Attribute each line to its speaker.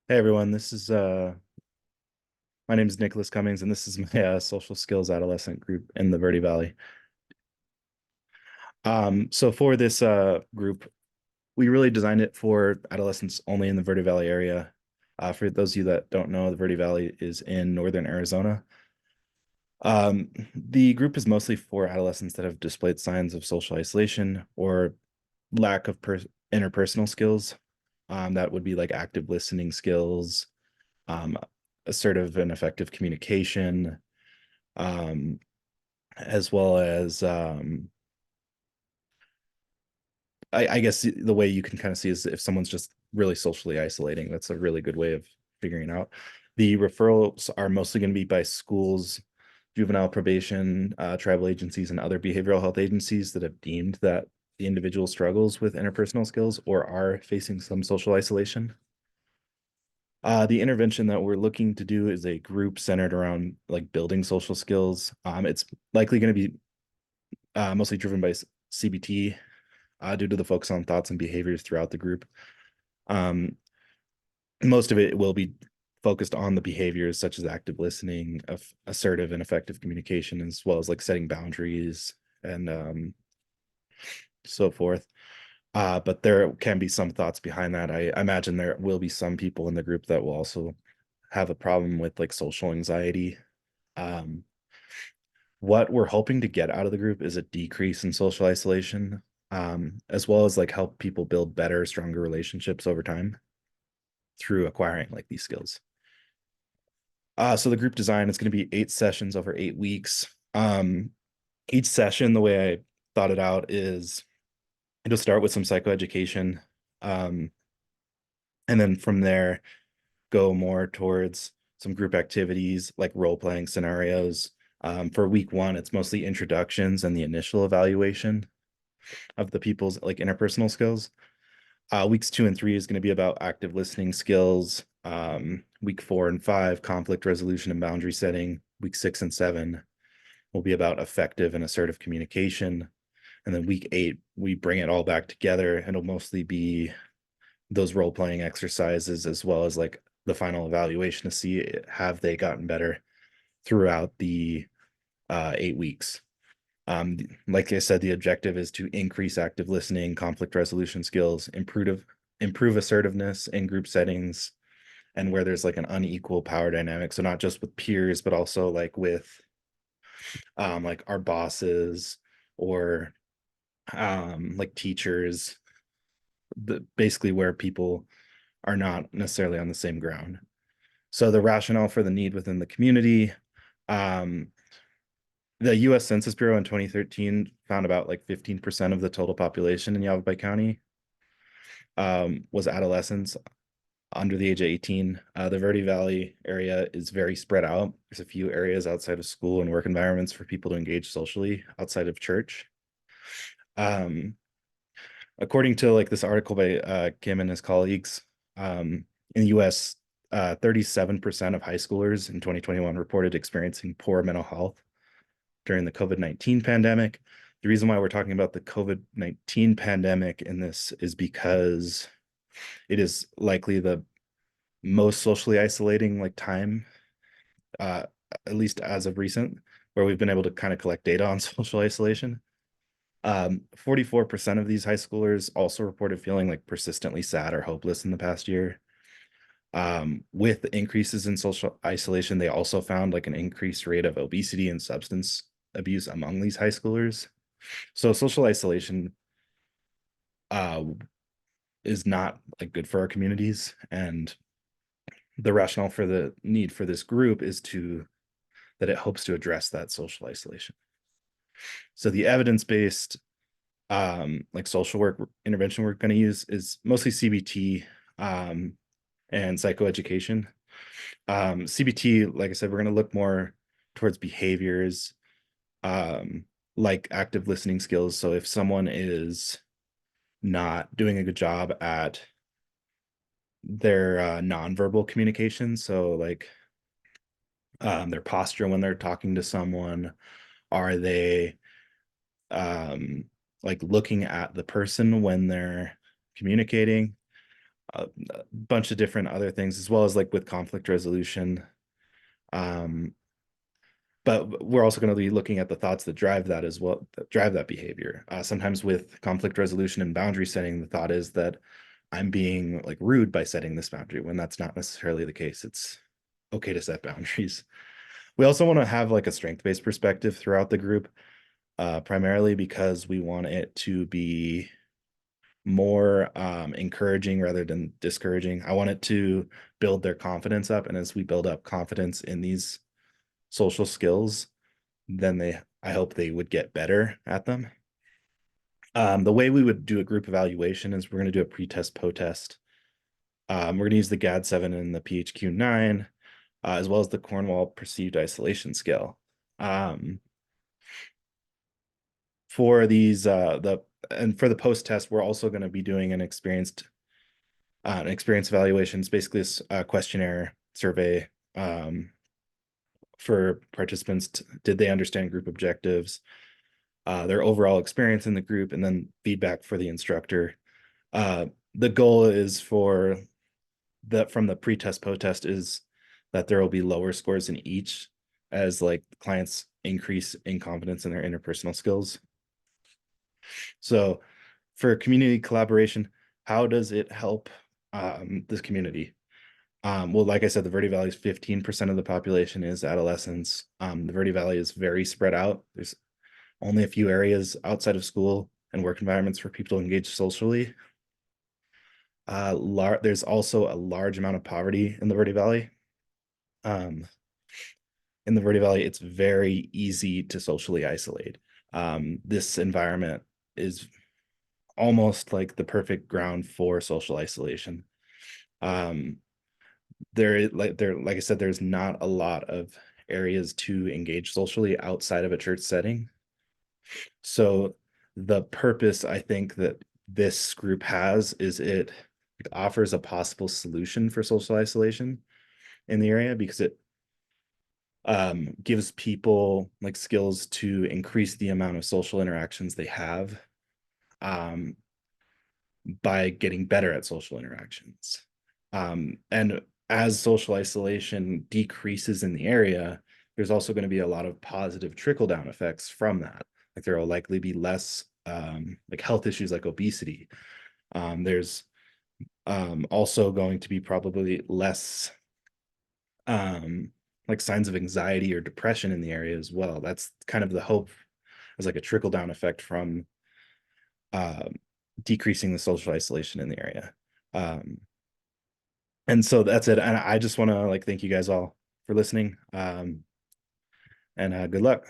Speaker 1: Hey everyone, this is my name is Nicholas Cummings, and this is my social skills adolescent group in the Verde Valley. So for this group, we really designed it for adolescents only in the Verde Valley area. For those of you that don't know, the Verde Valley is in northern Arizona. The group is mostly for adolescents that have displayed signs of social isolation or lack of interpersonal skills. That would be like active listening skills, um, assertive and effective communication, um, as well as I guess the way you can kind of see is if someone's just really socially isolating. That's a really good way of figuring out. The referrals are mostly going to be by schools, juvenile probation, tribal agencies, and other behavioral health agencies that have deemed that the individual struggles with interpersonal skills or are facing some social isolation. The intervention that we're looking to do is a group centered around like building social skills. It's likely going to be mostly driven by CBT due to the focus on thoughts and behaviors throughout the group. Um, Most of it will be focused on the behaviors such as active listening, assertive and effective communication, as well as like setting boundaries and so forth. But there can be some thoughts behind that. I imagine there will be some people in the group that will also have a problem with like social anxiety. Um, what we're hoping to get out of the group is a decrease in social isolation, as well as like help people build better, stronger relationships over time through acquiring like these skills. So the group design is going to be 8 sessions over 8 weeks. Each session, the way I thought it out is it'll start with some psychoeducation, um, and then from there go more towards some group activities like role playing scenarios. For week one, it's mostly introductions and the initial evaluation of the people's like interpersonal skills. Weeks 2 and 3 is going to be about active listening skills. Week 4 and 5, conflict resolution and boundary setting. Week 6 and 7 will be about effective and assertive communication. And then week 8, we bring it all back together. And it'll mostly be those role playing exercises as well as like the final evaluation to see have they gotten better throughout the 8 weeks. Like I said, the objective is to increase active listening, conflict resolution skills, improve assertiveness in group settings and where there's like an unequal power dynamic. So not just with peers, but also like our bosses or like teachers, basically where people are not necessarily on the same ground. So the rationale for the need within the community, um, the U.S. Census Bureau in 2013 found about like 15% of the total population in Yavapai County was adolescents under the age of 18. The Verde Valley area is very spread out. There's a few areas outside of school and work environments for people to engage socially outside of church. Um, According to like this article by Kim and his colleagues, in the US, 37% of high schoolers in 2021 reported experiencing poor mental health during the COVID-19 pandemic. The reason why we're talking about the COVID-19 pandemic in this is because it is likely the most socially isolating like time, uh, at least as of recent, where we've been able to kind of collect data on social isolation. 44% of these high schoolers also reported feeling like persistently sad or hopeless in the past year. With increases in social isolation, they also found like an increased rate of obesity and substance abuse among these high schoolers. So social isolation uh, is not like good for our communities. And the rationale for the need for this group is to that it hopes to address that social isolation. So the evidence-based like social work intervention we're going to use is mostly CBT and psychoeducation. CBT, like I said, we're going to look more towards behaviors, um, like active listening skills. So if someone is not doing a good job at their nonverbal communication, so like their posture when they're talking to someone, are they um, like looking at the person when they're communicating? a bunch of different other things, as well as like with conflict resolution. Um, but we're also going to be looking at the thoughts that drive that as well, that drive that behavior. Sometimes with conflict resolution and boundary setting, the thought is that I'm being like rude by setting this boundary, when that's not necessarily the case. It's okay to set boundaries. We also want to have like a strength-based perspective throughout the group, primarily because we want it to be more encouraging rather than discouraging. I want it to build their confidence up, and as we build up confidence in these social skills, then I hope they would get better at them. The way we would do a group evaluation is we're going to do a pre-test, po-test. We're going to use the GAD-7 and the PHQ-9, as well as the Cornwall Perceived Isolation Scale. For these, for the post-test, we're also going to be doing an experience evaluation. It's basically a questionnaire survey for participants. Did they understand group objectives, their overall experience in the group, and then feedback for the instructor. The goal is for from the pre-test, post-test is that there will be lower scores in each as like clients increase in confidence in their interpersonal skills. So for community collaboration, how does it help this community? Well, like I said, the Verde Valley is 15% of the population is adolescents. The Verde Valley is very spread out. There's only a few areas outside of school and work environments for people to engage socially. There's also a large amount of poverty in the Verde Valley. In the Verde Valley, it's very easy to socially isolate. This environment is almost like the perfect ground for social isolation. Like I said, there's not a lot of areas to engage socially outside of a church setting. So the purpose I think that this group has is it offers a possible solution for social isolation in the area, because it gives people like skills to increase the amount of social interactions they have by getting better at social interactions. And as social isolation decreases in the area, there's also going to be a lot of positive trickle down effects from that. Like there will likely be less like health issues like obesity. There's also going to be probably less like signs of anxiety or depression in the area as well. That's kind of the hope, as like a trickle down effect from decreasing the social isolation in the area. And so that's it. And I just want to like thank you guys all for listening. And good luck.